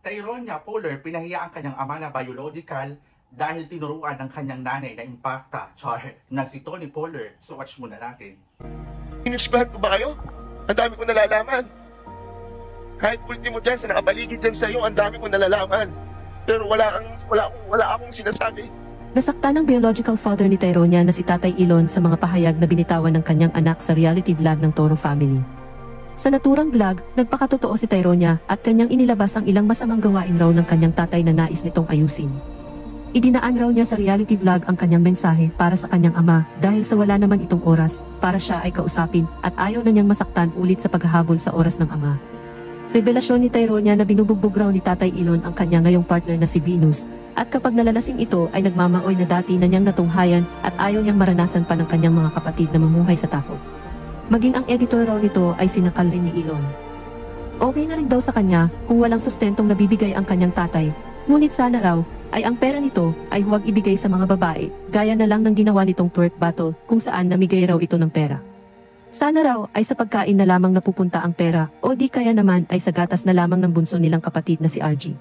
Tyronia Polar pinahiya ang kanyang ama na biological dahil tinuruan ng kanyang nanay na impacta, na si Tony Polar. So watch muna natin. Inisbahan ko ba kayo? Ang dami ko nalalaman. Kahit ultimo dyan, sa nakapaligid dyan sa iyo, ang dami ko nalalaman. Pero wala akong sinasabi. Nasaktan ng biological father ni Tyronia na si Tatay Elon sa mga pahayag na binitawan ng kanyang anak sa reality vlog ng Toro family. Sa naturang vlog, nagpakatotoo si Tyronia at kanyang inilabas ang ilang masamang gawain raw ng kanyang tatay na nais nitong ayusin. Idinaan raw niya sa reality vlog ang kanyang mensahe para sa kanyang ama dahil sa wala naman itong oras para siya ay kausapin at ayaw na niyang masaktan ulit sa paghahabol sa oras ng ama. Revelasyon ni Tyronia na binubugbog raw ni Tatay Elon ang kanya ngayong partner na si Venus, at kapag nalalasing ito ay nagmamaoy na dati na niyang natunghayan at ayaw niyang maranasan pa ng kanyang mga kapatid na mamuhay sa takot. Maging ang editor raw nito ay sinakal rin ni Elon. Okay na rin daw sa kanya kung walang sustentong nabibigay ang kanyang tatay, ngunit sana raw ay ang pera nito ay huwag ibigay sa mga babae, gaya na lang ng ginawa nitong twerk battle kung saan namigay raw ito ng pera. Sana raw ay sa pagkain na lamang napupunta ang pera o di kaya naman ay sa gatas na lamang ng bunso nilang kapatid na si RG.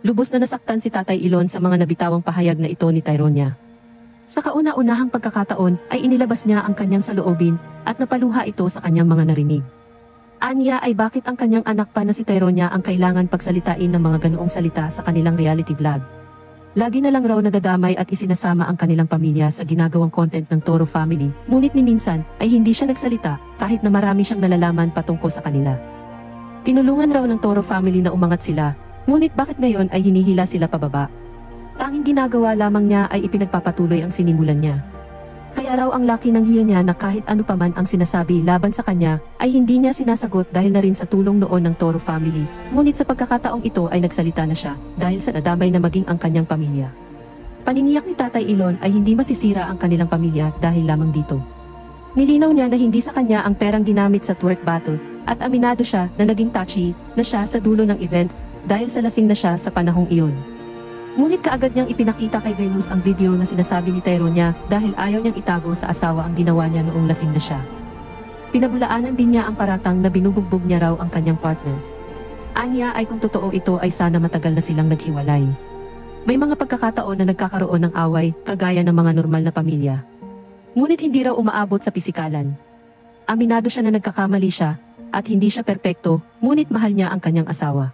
Lubos na nasaktan si Tatay Elon sa mga nabitawang pahayag na ito ni Tyronia. Sa kauna-unahang pagkakataon ay inilabas niya ang kanyang saloobin at napaluha ito sa kanyang mga narinig. Aniya ay bakit ang kanyang anak pa na si Tyronia ang kailangan pagsalitain ng mga ganoong salita sa kanilang reality vlog. Lagi na lang raw nadadamay at isinasama ang kanilang pamilya sa ginagawang content ng Toro family, ngunit ni minsan ay hindi siya nagsalita kahit na marami siyang nalalaman patungkol sa kanila. Tinulungan raw ng Toro family na umangat sila, ngunit bakit ngayon ay hinihila sila pababa? Tanging ginagawa lamang niya ay ipinagpapatuloy ang sinimulan niya. Kaya raw ang laki ng hiya niya na kahit ano paman ang sinasabi laban sa kanya, ay hindi niya sinasagot dahil na rin sa tulong noon ng Toro family. Ngunit sa pagkakataong ito ay nagsalita na siya, dahil sa nadamay na maging ang kanyang pamilya. Paniniyak ni Tatay Elon ay hindi masisira ang kanilang pamilya dahil lamang dito. Nilinaw niya na hindi sa kanya ang perang ginamit sa twerk battle, at aminado siya na naging touchy na siya sa dulo ng event, dahil sa lasing na siya sa panahong iyon. Ngunit kaagad niyang ipinakita kay Venus ang video na sinasabi ni Tyronia dahil ayaw niyang itago sa asawa ang ginawa niya noong lasing na siya. Pinabulaanan din niya ang paratang na binubugbog niya raw ang kanyang partner. Anya ay kung totoo ito ay sana matagal na silang naghiwalay. May mga pagkakataon na nagkakaroon ng away, kagaya ng mga normal na pamilya. Ngunit hindi raw umaabot sa pisikalan. Aminado siya na nagkakamali siya, at hindi siya perpekto, ngunit mahal niya ang kanyang asawa.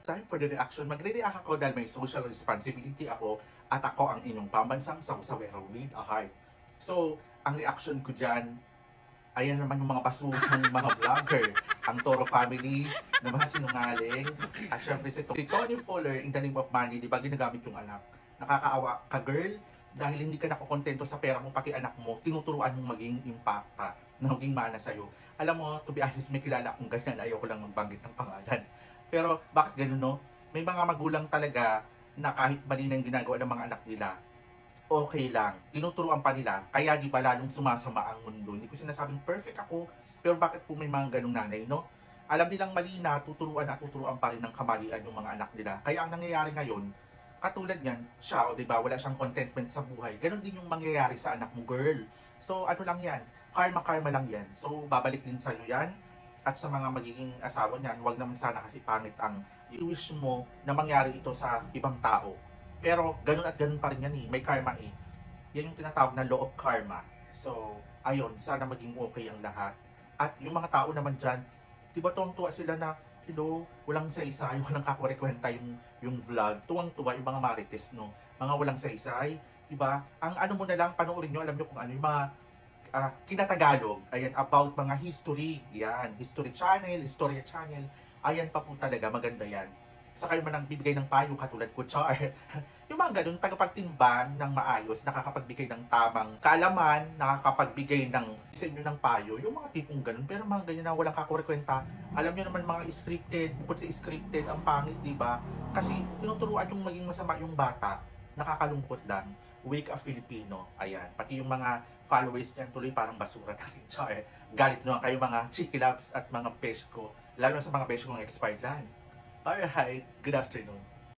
Time for the reaction. Magre-react ako dahil may social responsibility ako at ako ang inyong pambansang sawsawero with a heart. So, ang reaction ko dyan, ayan naman yung mga basurang mga vlogger. Ang Toro family na mga sinungaling. At syempre si Tony Polar, in the name of money, di ba ginagamit yung anak? Nakakaawa ka, girl, dahil hindi ka nakokontento sa pera mo, pati anak mo, tinuturuan mong maging impacta, na maging mana sa'yo. Alam mo, to be honest, may kilala akong ganyan, ayoko lang magbanggit ng pangalan. Pero bakit ganun, no? May mga magulang talaga na kahit mali na yung ginagawa ng mga anak nila, okay lang. Tinuturuan pa nila, kaya di ba lalong sumasama ang mundo. Hindi ko sinasabing perfect ako, pero bakit po may mga ganung nanay, no? Alam nilang mali na, tuturuan at tuturuan pa rin ng kamalian yung mga anak nila. Kaya ang nangyayari ngayon, katulad yan, siya, o diba, wala siyang contentment sa buhay. Ganon din yung mangyayari sa anak mo, girl. So, ano lang yan? Karma lang yan. So, babalik din sa'yo yan. At sa mga magiging asawa niyan, huwag naman sana kasi pangit ang i-wish mo na mangyari ito sa ibang tao. Pero ganun at ganun pa rin yan eh. May karma eh. Yan yung tinatawag na law of karma. So, ayun, sana maging okay ang lahat. At yung mga tao naman dyan, diba tuwang-tuwa sila na, walang saysay, walang kakurikwenta yung vlog. Tuwang-tuwa yung mga marites, no? Mga walang saysay, diba? Ang ano mo na lang, panoorin nyo, alam nyo kung ano, yung mga kinatagalog, ayan, about mga history, yan, history channel, historia channel, ayan pa po talaga, maganda yan. Sa kayo man ang bibigay ng payo, katulad ko, char, yung mga ganun, tagapagtimbang ng maayos, nakakapagbigay ng tamang kaalaman, nakakapagbigay ng sa inyo ng payo, yung mga tipong ganun, pero mga ganyan na walang kakurikwenta, alam nyo naman mga scripted, bukod sa scripted, ang pangit, diba? Kasi tinuturuan yung maging masama yung bata, nakakalungkot lang. Wake a Filipino, ayan, pati yung mga followers niyan tuloy parang basura na rin. Char, galit naman kayo mga chiki loves at mga pesh ko, lalo sa mga pesh kong expired land. Alright, good afternoon.